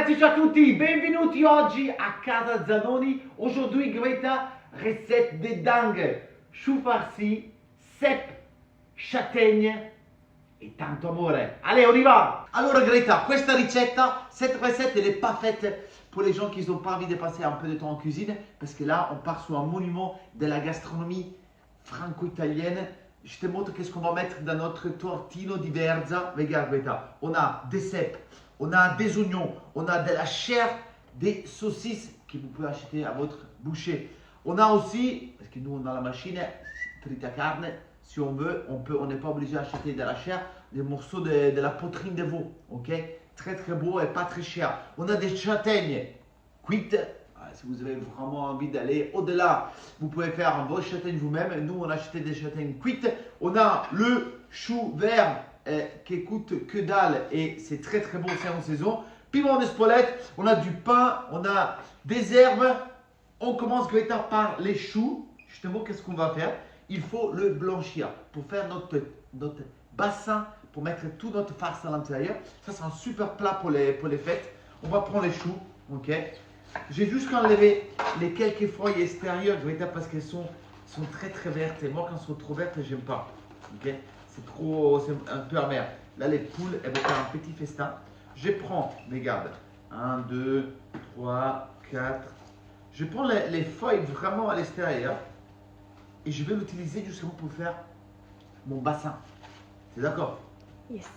ragazzi, ciao a tutti, benvenuti oggi a casa Zanoni. Aujourd'hui Greta, recette de dingue, chou farci, cèpe, châtaigne e tanto amore. Allez, on y va. Allora Greta, cette recette elle n'est pas faite pour les gens qui n'ont pas envie de passer un peu de temps en cuisine, parce que là on part sur un monument de la gastronomie franco-italienne. Je te montre qu'est-ce qu'on va mettre dans notre tortino di verza. Regarde Greta, on a des cèpes, on a des oignons, on a de la chair, des saucisses que vous pouvez acheter à votre boucher. On a aussi, parce que nous on a la machine trita carne, si on veut, on n'est pas obligé d'acheter de la chair, des morceaux de la poitrine de veau, ok? Très très beau et pas très cher. On a des châtaignes cuites. Si vous avez vraiment envie d'aller au-delà, vous pouvez faire vos châtaignes vous-même. Nous, on a acheté des châtaignes cuites. On a le chou vert qui coûte que dalle et c'est très très bon, c'est en saison. Piment d'Espelette, on a du pain, on a des herbes. On commence Greta par les choux. Justement, qu'est-ce qu'on va faire? Il faut le blanchir pour faire notre bassin, pour mettre toute notre farce à l'intérieur. Ça, c'est un super plat pour les fêtes. On va prendre les choux, ok? J'ai juste enlevé les quelques feuilles extérieures, Greta, parce qu'elles sont très très vertes. Et moi, quand elles sont trop vertes, j'aime pas. Ok? C'est un peu amer. Là, les poules, elles vont faire un petit festin. Je prends, regarde, 1, 2, 3, 4. Je prends les feuilles vraiment à l'extérieur et je vais l'utiliser justement pour faire mon bassin. C'est d'accord? Yes.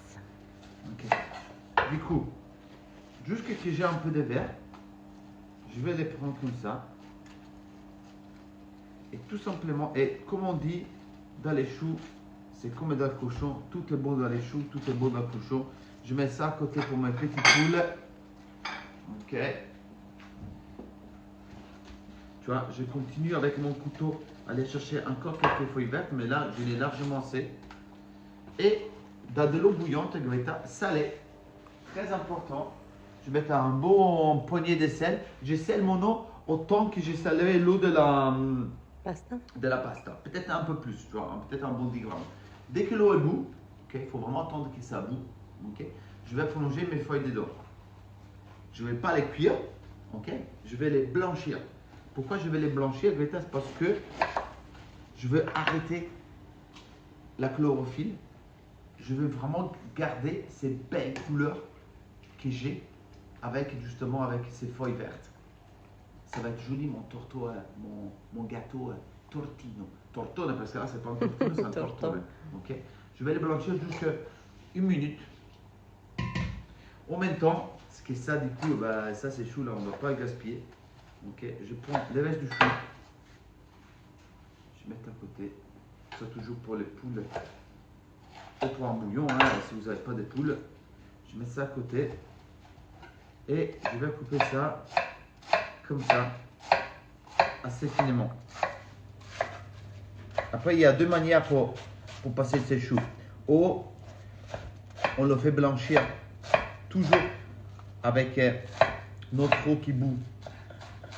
Ok. Du coup, jusqu'à ce que j'ai un peu de verre, je vais les prendre comme ça. Et tout simplement, et comme on dit dans les choux, c'est comme dans le cochon, tout est bon dans les choux, tout est bon dans le cochon. Je mets ça à côté pour mes petites poules. Ok. Tu vois, je continue avec mon couteau à aller chercher encore quelques feuilles vertes, mais là, je l'ai largement assez. Et dans de l'eau bouillante, Greta, salée, très important. Je vais mettre un bon poignet de sel. Je sèle mon eau autant que j'ai salé l'eau de la pasta. Peut-être un peu plus, tu vois, peut-être un bon 10 grammes. Dès que l'eau est bout, il faut vraiment attendre que ça bout. Je vais plonger mes feuilles dedans. Je ne vais pas les cuire, je vais les blanchir. Pourquoi je vais les blanchir, Greta? C'est parce que je veux arrêter la chlorophylle. Je veux vraiment garder ces belles couleurs que j'ai avec ces feuilles vertes. Ça va être joli mon gâteau tortino. Tortone parce que là c'est pas un tortino, c'est un tortone. Ok. Je vais les blanchir jusqu'à 1 minute. En même temps, ce que ça du coup, ça c'est chou là, on ne va pas le gaspiller. Ok. Je prends les restes du chou. Je mets à côté. Ça toujours pour les poules. Ou pour un bouillon, si vous n'avez pas de poules. Je mets ça à côté. Et je vais couper ça comme ça, assez finement. Après, il y a deux manières pour passer ces choux. Ou on le fait blanchir toujours avec notre eau qui bout.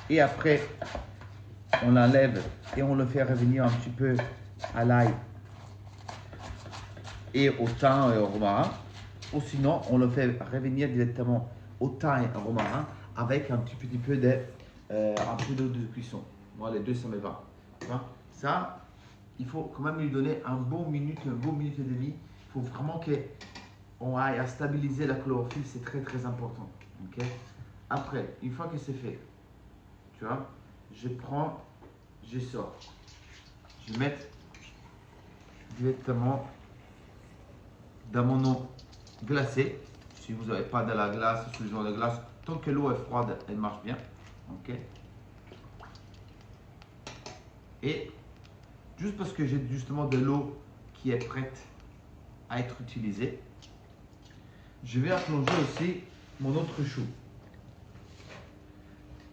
Et après, on l'enlève et on le fait revenir un petit peu à l'ail et au thym et au romarin. Ou sinon, on le fait revenir directement au thym et au romarin avec un petit peu d'eau de cuisson. Moi, les deux, ça me va. Ça, il faut quand même lui donner un bon minute et demi. Il faut vraiment qu'on aille à stabiliser la chlorophylle, c'est très très important. Après, une fois que c'est fait, tu vois, je sors. Je mets directement dans mon eau glacée. Si vous n'avez pas de la glace, ce genre de glace, tant que l'eau est froide, elle marche bien. Et juste parce que j'ai justement de l'eau qui est prête à être utilisée, je vais plonger aussi mon autre chou.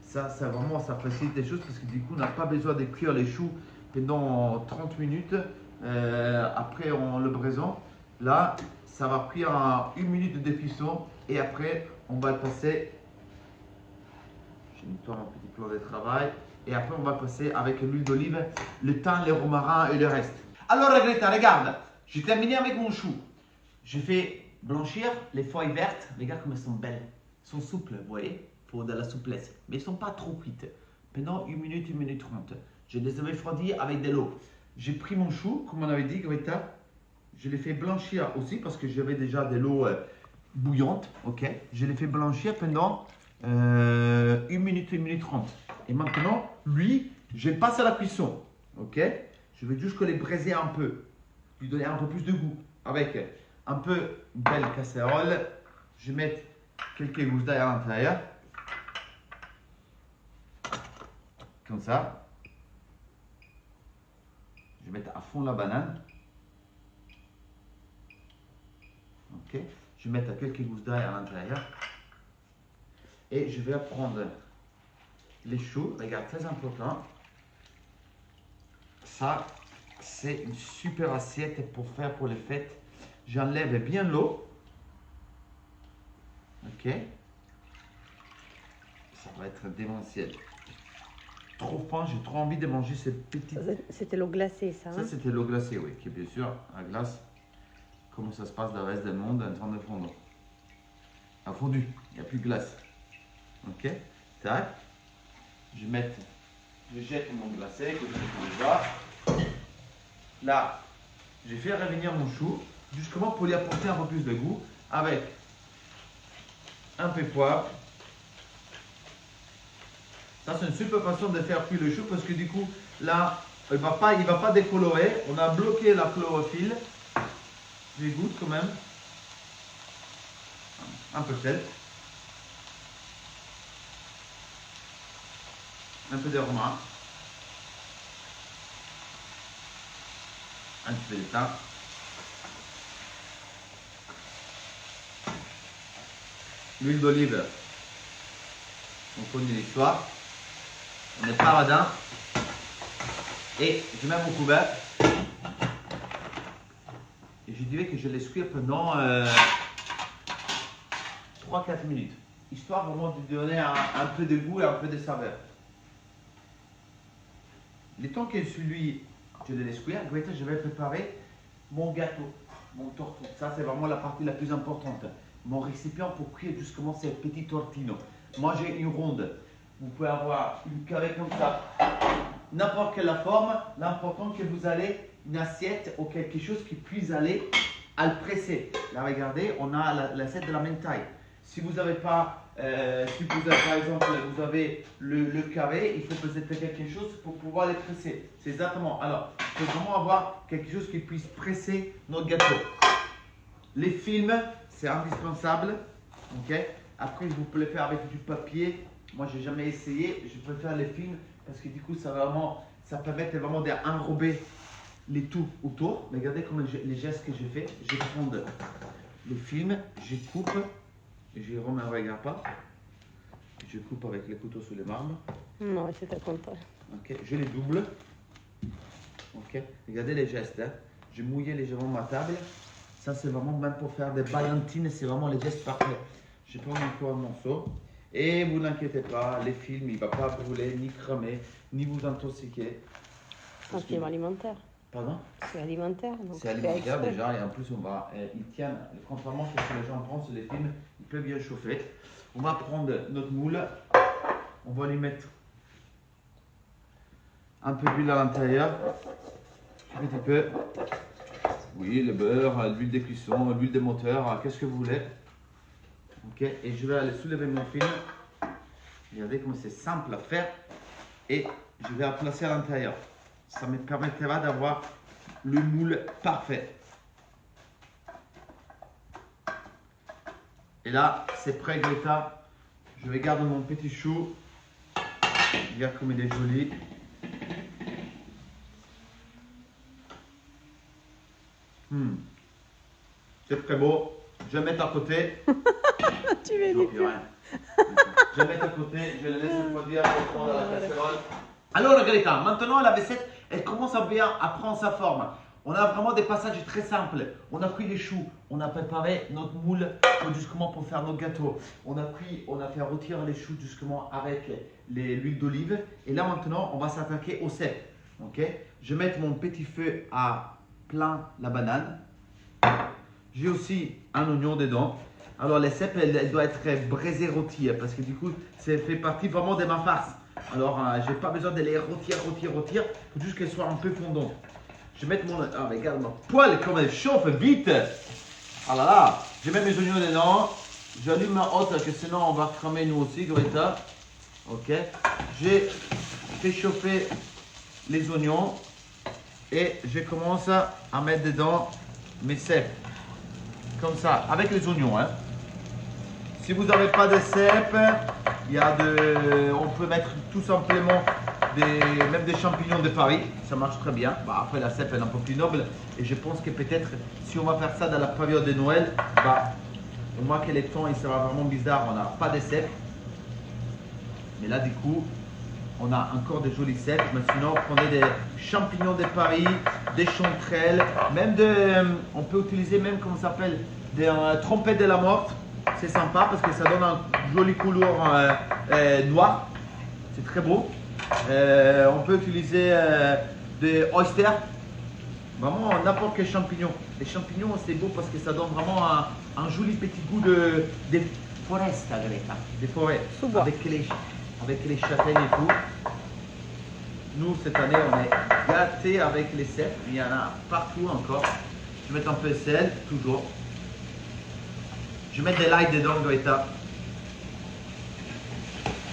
Ça vraiment, ça facilite les choses parce que du coup, on n'a pas besoin de cuire les choux pendant 30 minutes après en le braisant. Là, ça va cuire en 1 minute de cuisson et après, on va le passer. Je nettoie mon petit plan de travail. Et après, on va passer avec l'huile d'olive, le thym, le romarin et le reste. Alors, Greta, regarde, j'ai terminé avec mon chou. Je fais blanchir les feuilles vertes. Regarde comme elles sont belles. Elles sont souples, vous voyez, il faut de la souplesse, mais ils ne sont pas trop cuites. Pendant 1 minute, 1 minute 30. Je les avais refroidis avec de l'eau. J'ai pris mon chou, comme on avait dit, Greta. Je l'ai fait blanchir aussi parce que j'avais déjà de l'eau bouillante. Ok. Je l'ai fait blanchir pendant 1 minute, 1 minute 30. Et maintenant, lui, je le passe à la cuisson. Ok. Je vais juste les braiser un peu. Lui donner un peu plus de goût. Avec un peu une belle casserole. Je vais mettre quelques gousses d'ail à l'intérieur. Comme ça. Je vais mettre à fond la banane. Ok. Je vais mettre quelques gousses d'ail à l'intérieur. Et je vais prendre les choux. Regarde, très important. Ça, c'est une super assiette pour faire pour les fêtes. J'enlève bien l'eau. Ok. Ça va être démentiel. Trop fin, j'ai trop envie de manger cette petite... C'était l'eau glacée, ça. Ça, c'était l'eau glacée, oui, qui est bien sûr la glace. Comment ça se passe dans le reste du monde en train de fondre. A fondu, il n'y a plus de glace. Ok, tac. Je jette mon glacé que je fais déjà. Là, j'ai fait revenir mon chou, justement pour lui apporter un peu plus de goût, avec un peu de poivre. Ça, c'est une super façon de faire cuire le chou parce que du coup, là, il va pas décolorer. On a bloqué la chlorophylle. Je goûte quand même. Un peu de sel. Un peu de romarin. Un petit peu de thym. L'huile d'olive. On connaît l'histoire. On est paradin. Et je mets mon couvercle. Et je dirais que je laisse cuire pendant 3-4 minutes. Histoire vraiment de donner un peu de goût et un peu de saveur. Le temps que celui, je le laisse cuire, je vais préparer mon gâteau, mon tortino. Ça, c'est vraiment la partie la plus importante. Mon récipient pour cuire justement ces petits tortino. Moi, j'ai une ronde. Vous pouvez avoir une carré comme ça. N'importe quelle forme, l'important que vous allez une assiette ou quelque chose qui puisse aller à le presser. Là, regardez, on a l'assiette de la même taille. Si vous n'avez pas, si vous avez, par exemple, vous avez le carré, il faut peut-être quelque chose pour pouvoir les presser. C'est exactement. Alors, il faut vraiment avoir quelque chose qui puisse presser notre gâteau. Les films, c'est indispensable. Ok. Après, vous pouvez le faire avec du papier. Moi, j'ai jamais essayé. Je préfère les films parce que du coup, ça permet vraiment d'enrober les tout autour. Mais regardez comment les gestes que j'ai fait. Je prends le film, je coupe. Jérôme ne regarde pas. Je coupe avec les couteaux sous les marbres. Non, c'est pas content. Ok, je les double. Ok, regardez les gestes. Hein. Je mouillais légèrement ma table. Ça, c'est vraiment même pour faire des ballantines, c'est vraiment les gestes parfaits. Je prends encore un morceau. Et vous n'inquiétez pas, les films, il ne va pas brûler, ni cramer, ni vous intoxiquer. C'est un film alimentaire. Pardon? C'est alimentaire. C'est alimentaire déjà, et en plus, ils tiennent, contrairement à ce que les gens pensent, les films, ils peuvent bien chauffer. On va prendre notre moule, on va lui mettre un peu d'huile à l'intérieur, un petit peu. Oui, le beurre, l'huile de cuisson, l'huile de moteur, qu'est-ce que vous voulez. Ok, et je vais aller soulever mon film. Regardez comme c'est simple à faire. Et je vais la placer à l'intérieur. Ça me permettra d'avoir le moule parfait. Et là, c'est prêt, Greta. Je vais garder mon petit chou. Regarde comme il est joli. C'est très beau. Je vais mettre à côté. Tu veux Je dire rien. Je vais mettre à côté. Je le laisse refroidir pour prendre la casserole. Alors, Greta, maintenant la vaisselle, elle commence à bien à prendre sa forme. On a vraiment des passages très simples. On a pris les choux, on a préparé notre moule justement pour faire notre gâteau. On a fait rôtir les choux justement avec l'huile d'olive. Et là maintenant, on va s'attaquer au cèpe. Ok? Je vais mettre mon petit feu à plein la banane. J'ai aussi un oignon dedans. Alors les cèpes, elles doivent être braisées rôties parce que du coup, ça fait partie vraiment de ma farce. Alors, j'ai pas besoin de les rôtir. Il faut juste qu'elles soient un peu fondantes. Je vais mettre mon... Ah, mais regarde ma poêle comme elle chauffe vite. Ah là là, je mets mes oignons dedans. J'allume ma hotte que sinon on va cramer nous aussi, Greta. Ok. J'ai fait chauffer les oignons et je commence à mettre dedans mes cèpes. Comme ça, avec les oignons. Hein. Si vous n'avez pas de cèpes, on peut mettre tout simplement même des champignons de Paris. Ça marche très bien. Bah, après, la cèpe est un peu plus noble. Et je pense que peut-être, si on va faire ça dans la période de Noël, au moins que les temps, il sera vraiment bizarre. On n'a pas de cèpes. Mais là, du coup, on a encore des jolis cèpes. Mais sinon, prenez des champignons de Paris, des chanterelles, on peut utiliser même, comment ça s'appelle, des trompettes de la morte. C'est sympa parce que ça donne un joli couleur noir. C'est très beau. On peut utiliser des oysters. Vraiment n'importe quel champignon. Les champignons, c'est beau parce que ça donne vraiment un joli petit goût de foresta, Greta. Des forêts. Sous-bois. Avec les châtaignes et tout. Nous, cette année, on est gâtés avec les cèpes. Il y en a partout encore. Je vais mettre un peu de sel, toujours. Je vais mettre de l'ail dedans, Greta.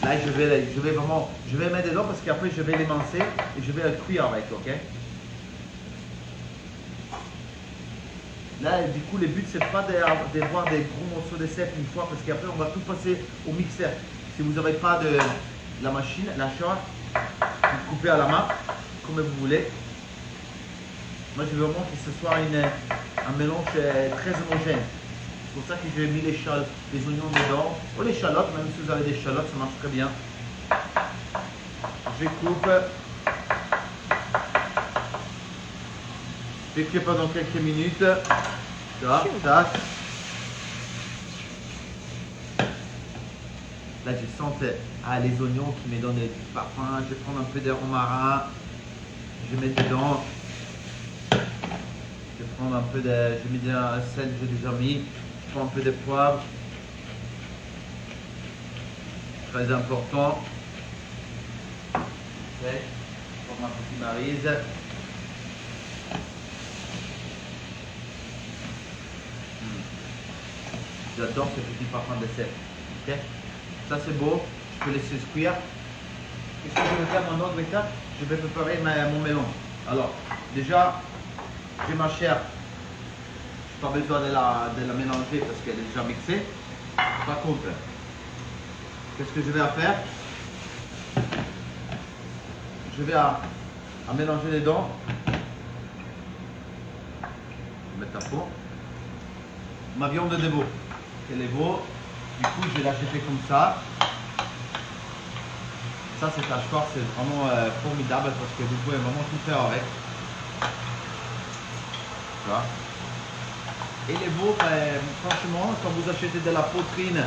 L'ail, je vais mettre dedans parce qu'après, je vais l'émincer et je vais le cuire avec, ok? Là, du coup, le but, c'est pas d'avoir des gros morceaux de cèpes une fois parce qu'après, on va tout passer au mixeur. Si vous n'avez pas de la machine, la charge, vous coupez à la main, comme vous voulez. Moi, je veux vraiment que ce soit un mélange très homogène. C'est pour ça que j'ai mis les oignons dedans. Ou les chalottes, même si vous avez des chalottes, ça marche très bien. Je coupe. Je cuis pendant quelques minutes. Ça, tac. Là, je sens les oignons qui me donnent du parfum. Je vais prendre un peu de romarin. Je mets dedans. Je vais prendre un peu je mets un sel que j'ai déjà mis. Je prends un peu de poivre. Très important. Ok. Je prends ma petite maryse. J'adore ce petit parfum de sel. Ok. Ça c'est beau. Je peux laisser cuire. Qu'est-ce que je vais faire maintenant, Greta? Je vais préparer mon mélange. Alors, déjà, j'ai ma chair. Je n'ai pas besoin de la mélanger parce qu'elle est déjà mixée. Par contre, qu'est-ce que je vais faire? Je vais à mélanger les dents. Je vais mettre à fond. Ma viande de veau. Elle est beau. Du coup, je vais l'acheter comme ça. Ça, cet hachoir, c'est vraiment formidable parce que vous pouvez vraiment tout faire avec. Voilà. Et les veaux, franchement, quand vous achetez de la poitrine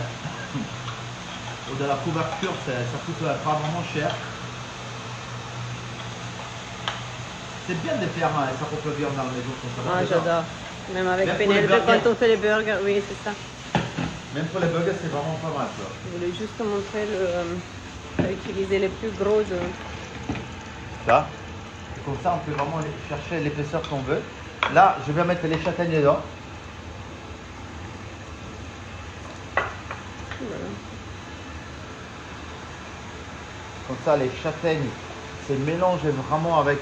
ou de la couverture, ça coûte pas vraiment cher. C'est bien de faire sa propre viande dans la maison. Ah, j'adore. Même avec Même pour les Penelope, burgers. quand on fait les burgers, oui, c'est ça. Même pour les burgers, c'est vraiment pas mal. Ça. Je voulais juste te montrer à utiliser les plus gros de... Ça. Et comme ça, on peut vraiment chercher l'épaisseur qu'on veut. Là, je vais mettre les châtaignes dedans. Voilà. Comme ça, les châtaignes se mélangent vraiment avec...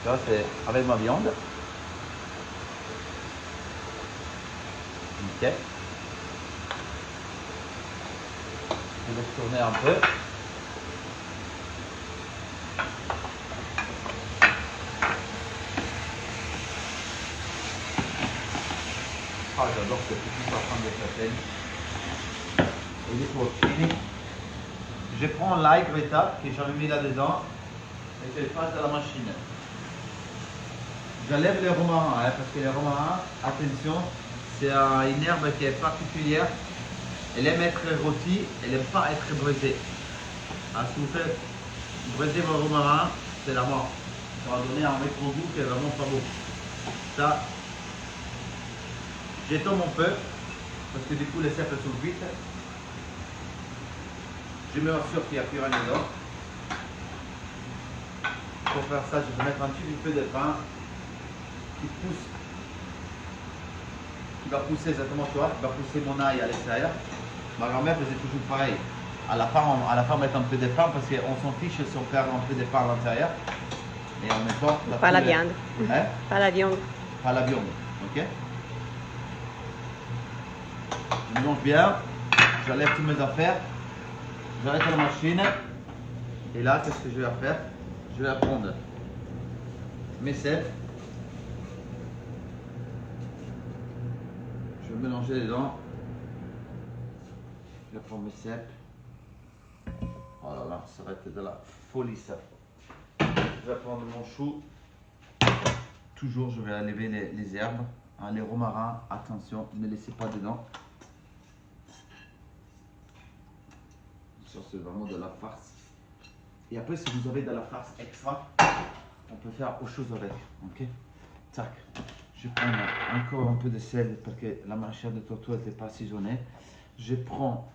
ça, c'est avec ma viande. Nickel. Je vais tourner un peu. Ah, j'adore ce petit parfum de châtaigne. Et les porcini. Je prends l'ail Greta que j'avais mis là-dedans et je le passe dans la machine. J'enlève les romarins, parce que les romarins, attention, c'est une herbe qui est particulière. Elle aime être rôtie, elle n'aime pas être braisée. Alors, si vous faites braiser vos romarins, c'est la mort. Ça va donner un rétro-goût qui est vraiment pas beau. Ça, J'étombe un peu, parce que du coup les cèpes sont cuites. Je me rassure qu'il n'y a plus rien dedans. Pour faire ça, je vais mettre un petit peu de pain qui pousse, qui va pousser exactement, tu vois, qui va pousser mon ail à l'extérieur. Ma grand-mère faisait toujours pareil. À la fin, on met un peu de pain parce qu'on s'en fiche si on perd un peu de pain à l'intérieur. Et en même temps, Pas la viande. Hein? Pas la viande. Pas la viande, ok? Je mélange bien, j'enlève toutes mes affaires, j'arrête la machine. Et là, qu'est-ce que je vais faire? Je vais prendre mes cèpes. Je vais mélanger les dents. Je vais prendre mes cèpes. Oh là là, ça va être de la folie ça. Je vais prendre mon chou. Toujours, je vais enlever les herbes. Hein, les romarins, attention, ne laissez pas dedans. Ça, c'est vraiment de la farce. Et après, si vous avez de la farce extra, on peut faire autre chose avec. Ok? Tac. Je prends encore un peu de sel parce que la mâchoire de tortue n'était pas assaisonnée. Je prends,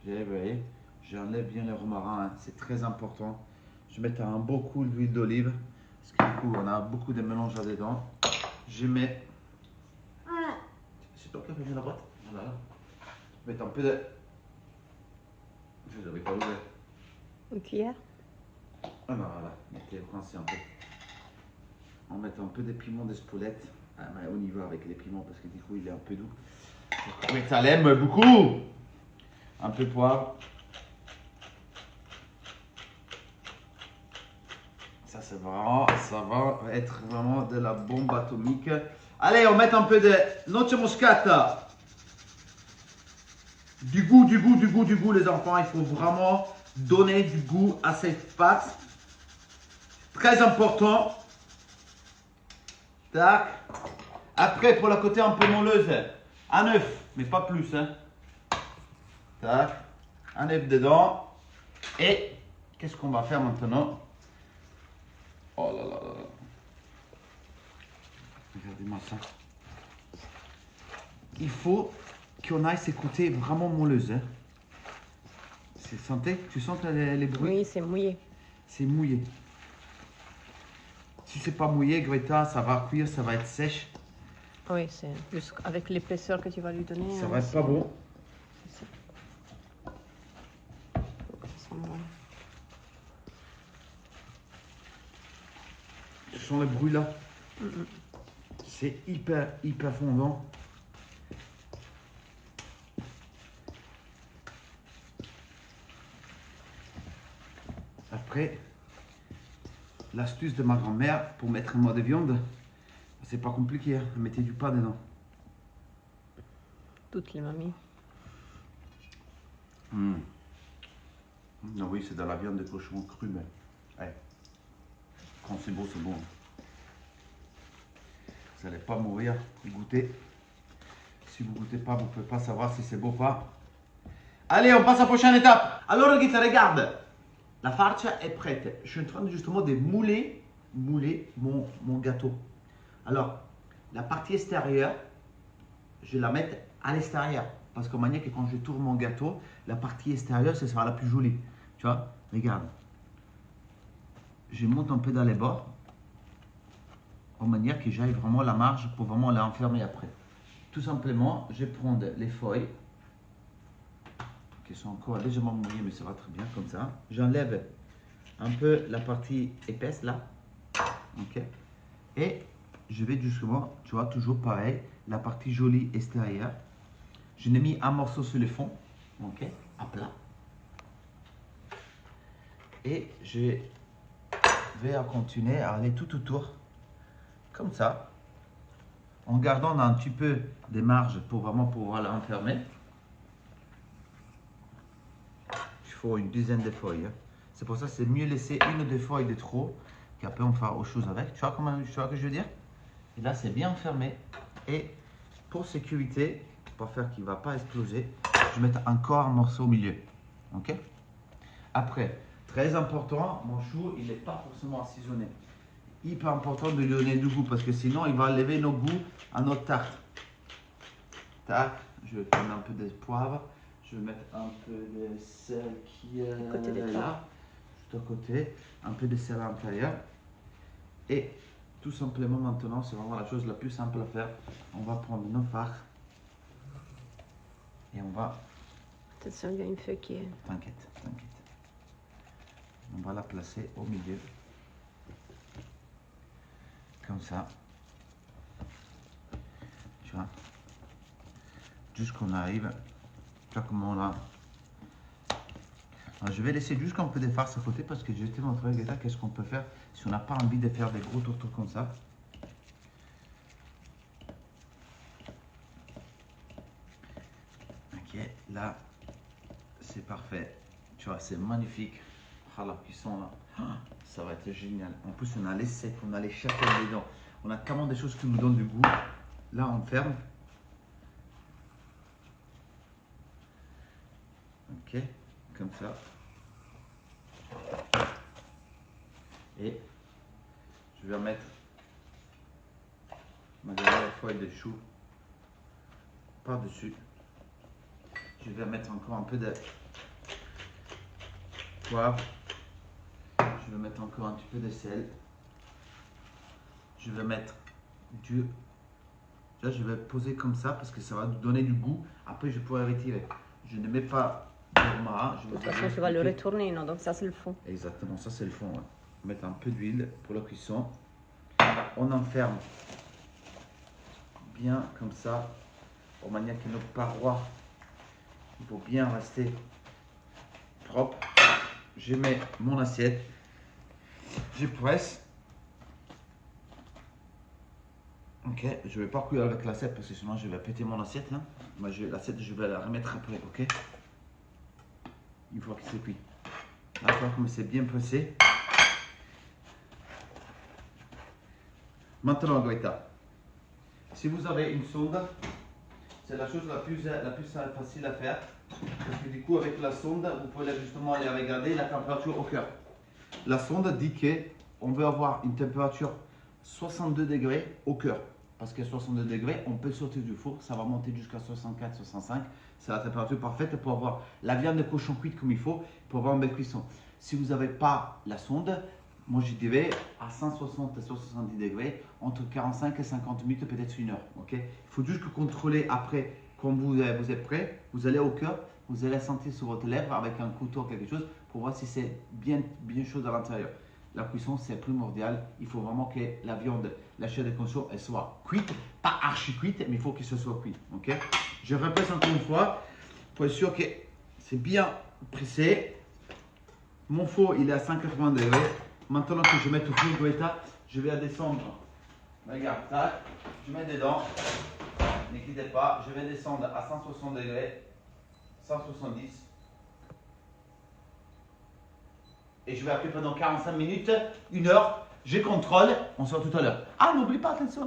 j'enlève bien les romarins, hein, c'est très important. Je mets un beau coup d'huile d'olive parce que du coup, on a beaucoup de mélange là-dedans. Je mets. C'est toi qui as fait la boîte? Voilà. Je mets un peu de. Je n'avais pas ouvert. Une cuillère. Ah non, voilà, mettez coincé un peu. On met un peu de piment d'Espelette. Ah, mais on y va avec les piments parce que du coup il est un peu doux. Mais ça l'aime beaucoup. Un peu de poivre. Ça c'est vraiment, ça va être vraiment de la bombe atomique. Allez, on met un peu de noce moscata. Du goût, les enfants. Il faut vraiment donner du goût à cette pâte. Très important. Tac. Après, pour la côté un peu molleuse, un œuf, mais pas plus. Hein. Tac. Un œuf dedans. Et qu'est-ce qu'on va faire maintenant? Oh là là là là. Regardez-moi ça. Il faut qu'on aille s'écouter vraiment molleuse. Hein. Sentez, tu sens les bruits? Oui, c'est mouillé. C'est mouillé. Si c'est pas mouillé, Greta, ça va cuire, ça va être sèche. Oui, c'est juste avec l'épaisseur que tu vas lui donner. Ça va être pas bon. Ça sent bon. Tu sens le bruit là? C'est hyper fondant. Après, l'astuce de ma grand-mère pour mettre un mot de viande, c'est pas compliqué, hein. Mettez du pain dedans. Toutes les mamies. Non, oui, c'est de la viande de cochon crue, mais quand c'est beau, c'est bon. Vous n'allez pas mourir, goûter. Si vous goûtez pas, vous ne pouvez pas savoir si c'est beau ou pas. Allez, on passe à la prochaine étape. Alors, Guita, regarde. La farcia est prête. Je suis en train justement de mouler mon gâteau. Alors, la partie extérieure, je la mets à l'extérieur. Parce qu'en manière que quand je tourne mon gâteau, la partie extérieure, ce sera la plus jolie. Tu vois, regarde. Je monte un peu dans les bords. En manière que j'aille vraiment la marge pour vraiment l'enfermer après. Tout simplement, je prends les feuilles qui sont encore légèrement mouillées, mais ça va très bien comme ça. J'enlève un peu la partie épaisse là. Ok. Et je vais justement, tu vois, toujours pareil, la partie jolie extérieure. Je n'ai mis un morceau sur le fond, ok, à plat. Et je vais continuer à aller tout autour, comme ça, en gardant un petit peu des marges pour vraiment pouvoir l'enfermer. Il faut une dizaine de feuilles. Hein. C'est pour ça que c'est mieux laisser une ou deux feuilles de trop, qu'après on fera autre chose avec. Tu vois ce que je veux dire? Et là, c'est bien fermé. Et pour sécurité, pour faire qu'il ne va pas exploser, je vais mettre encore un morceau au milieu. Ok? Après, très important, mon chou, il n'est pas forcément assaisonné. Hyper important de lui donner du goût parce que sinon, il va enlever nos goûts à notre tarte. Tac, je vais prendre un peu de poivre. Je vais mettre un peu de sel qui est côté des là, juste à côté. Un peu de sel à l'intérieur. Et tout simplement maintenant, c'est vraiment la chose la plus simple à faire. On va prendre nos fards. Et on va... Attention, il y a une feuille qui est... T'inquiète, t'inquiète. On va la placer au milieu. Comme ça. Tu vois. Jusqu'on arrive. Tu vois comment on a... Alors, je vais laisser juste un peu de farce à côté parce que je vais te montrer qu'est-ce qu'on peut faire si on n'a pas envie de faire des gros tourteaux comme ça. Ok, là, c'est parfait. Tu vois, c'est magnifique. Ah, la cuisson là, ça va être génial. En plus, on a les secs, on a les châtaignes dedans. On a tellement des choses qui nous donnent du goût. Là, on ferme. Ok, comme ça. Et je vais mettre ma dernière feuille de chou par-dessus. Je vais mettre encore un peu de poivre. Je vais mettre encore un petit peu de sel. Je vais mettre du... Là, je vais poser comme ça parce que ça va nous donner du goût. Après, je pourrai retirer. Je ne mets pas de romarin. De toute façon, tu vas le retourner, non? Donc ça, c'est le fond. Exactement, ça c'est le fond. Ouais. On va mettre un peu d'huile pour la cuisson. On enferme bien comme ça, de manière que nos parois vont bien rester propres. Je mets mon assiette, je presse. Ok, je vais pas couler avec l'assiette parce que sinon je vais péter mon assiette. Hein. Moi, l'assiette, je vais la remettre après, ok? Une fois que c'est cuit. Là, comme c'est bien pressé. Maintenant, Goïta, si vous avez une sonde, c'est la chose la plus facile à faire. Parce que du coup, avec la sonde, vous pouvez justement aller regarder la température au cœur. La sonde dit qu'on veut avoir une température 62 degrés au cœur. Parce qu'à 62 degrés, on peut sortir du four, ça va monter jusqu'à 64, 65. C'est la température parfaite pour avoir la viande de cochon cuite comme il faut, pour avoir une belle cuisson. Si vous n'avez pas la sonde, moi je dirais à 160 et 170 degrés, entre 45 et 50 minutes, peut-être une heure. Okay? Il faut juste que contrôler après, quand vous êtes prêt, vous allez au cœur, vous allez sentir sur votre lèvre avec un couteau ou quelque chose pour voir si c'est bien chaud à l'intérieur. La cuisson, c'est primordial. Il faut vraiment que la viande, la chair de cochon, elle soit cuite. Pas archi cuite, mais il faut que ce soit cuit. Okay? Je répète encore une fois pour être sûr que c'est bien pressé. Mon four, il est à 180 degrés. Maintenant que je mets au four Goïta, je vais descendre. Regarde, ça, je mets dedans. N'inquiétez pas, je vais descendre à 160 degrés, 170. Et je vais appeler pendant 45 minutes, une heure. Je contrôle, on se voit tout à l'heure. Ah, n'oublie pas, attention,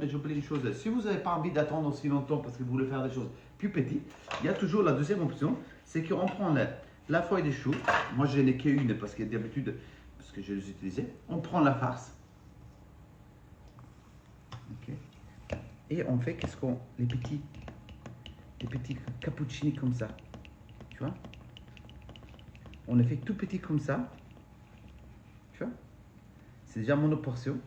j'oublie une chose. Si vous n'avez pas envie d'attendre aussi longtemps parce que vous voulez faire des choses plus petites, il y a toujours la deuxième option, c'est qu'on prend la feuille de chou. Moi, je n'ai qu'une parce que d'habitude, parce que je les utilisais. On prend la farce. Okay. Et on fait les petits cappuccini comme ça. Tu vois? On les fait tout petit comme ça. Tu vois? C'est déjà mon portion.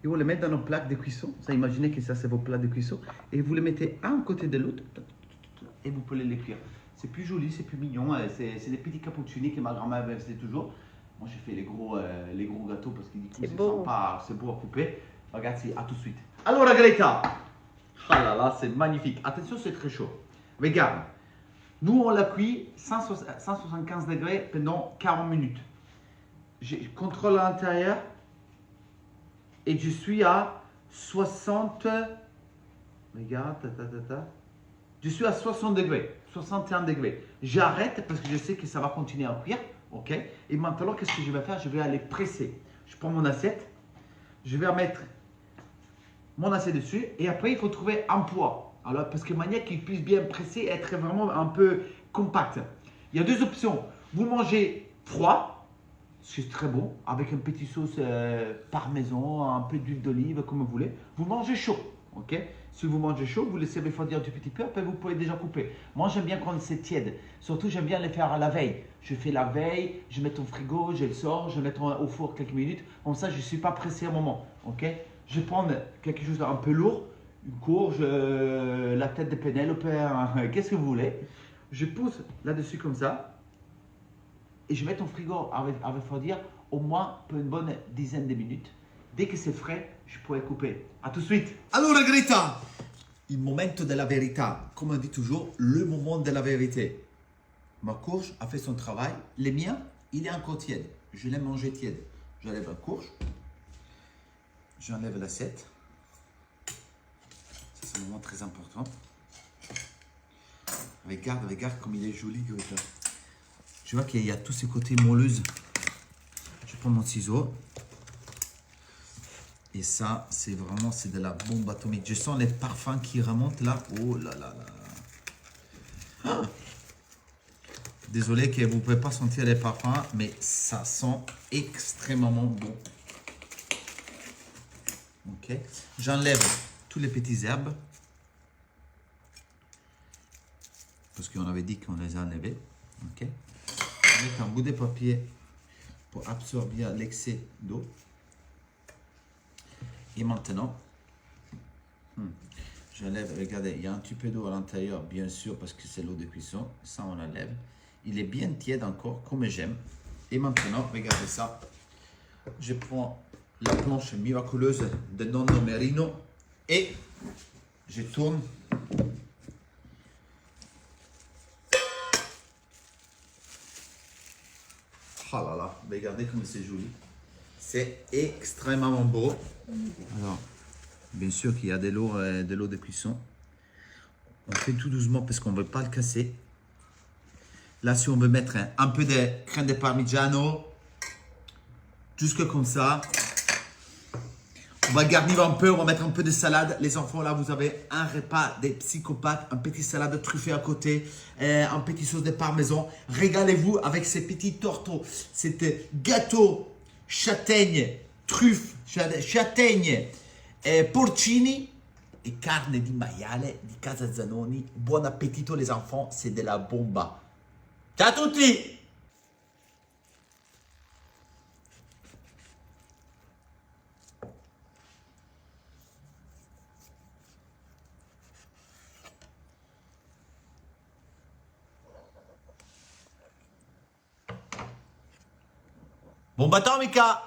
Et on les met dans nos plaques de cuisson. Ça, imaginez que ça, c'est vos plats de cuisson. Et vous les mettez un côté de l'autre. Et vous pouvez les cuire. C'est plus joli, c'est plus mignon. C'est des petits cappuccini que ma grand-mère faisait toujours. Moi, j'ai fait les gros gâteaux parce que c'est sympa, c'est beau à couper. Regarde, à tout de suite. Alors, Greta. Ah là là, c'est magnifique. Attention, c'est très chaud. Regarde. Nous, on l'a cuit 175 degrés pendant 40 minutes. Je contrôle à l'intérieur et je suis à 60. Regarde, je suis à 60 degrés, 61 degrés. J'arrête parce que je sais que ça va continuer à cuire. Ok? Et maintenant, qu'est-ce que je vais faire? Je vais aller presser. Je prends mon assiette, je vais mettre mon assiette dessus et après, il faut trouver un poids. Alors, parce que manière qu'il puisse bien presser et être vraiment un peu compact. Il y a deux options. Vous mangez froid, c'est très bon, avec un petit sauce parmesan, un peu d'huile d'olive, comme vous voulez. Vous mangez chaud, Ok? Si vous mangez chaud, vous laissez refroidir un tout petit peu, après vous pouvez déjà couper. Moi, j'aime bien quand c'est tiède. Surtout, j'aime bien les faire à la veille. Je fais la veille, je mets au frigo, je le sors, je le mets au four quelques minutes. Comme ça, je ne suis pas pressé à un moment. Ok? Je prends quelque chose d'un peu lourd, une courge, la tête de Pénélope, qu'est-ce que vous voulez. Je pousse là-dessus comme ça. Et je mets au frigo à refroidir au moins pour une bonne dizaine de minutes. Dès que c'est frais, je pourrais couper. À tout de suite. Allora Greta, il momento della verità, comme on dit toujours, le moment de la vérité. Ma courge a fait son travail, le mien, il est encore tiède. Je l'ai mangé tiède. J'enlève la courge, j'enlève l'assiette. Ça, c'est un moment très important. Regarde comme il est joli, Greta. Je vois qu'il y a tous ces côtés moelleuses. Je prends mon ciseau. Et ça, c'est vraiment, c'est de la bombe atomique. Je sens les parfums qui remontent là. Oh là là là. Ah, désolé que vous ne pouvez pas sentir les parfums, mais ça sent extrêmement bon. Ok. J'enlève tous les petites herbes. Parce qu'on avait dit qu'on les a enlevées. Ok. Je vais mettre un bout de papier pour absorber l'excès d'eau. Et maintenant, j'enlève, regardez, il y a un petit peu d'eau à l'intérieur, bien sûr, parce que c'est l'eau de cuisson. Ça, on enlève. Il est bien tiède encore, comme j'aime. Et maintenant, regardez ça. Je prends la planche miraculeuse de Nonno Merino et je tourne. Oh là là, regardez comme c'est joli. C'est extrêmement beau. Alors, bien sûr qu'il y a de l'eau de cuisson. On fait tout doucement parce qu'on ne veut pas le casser. Là, si on veut mettre un peu de crème de parmigiano, jusque comme ça. On va garnir un peu, on va mettre un peu de salade. Les enfants, là, vous avez un repas des psychopathes, un petit salade truffée à côté, un petit sauce de parmesan. Régalez-vous avec ces petits tortos, cet gâteau châtaigne, truffe, châtaigne, porcini et carne di maiale di Casa Zanoni. Buon appetito les enfants, c'est de la bomba. Ciao a tutti! Bomba atomica!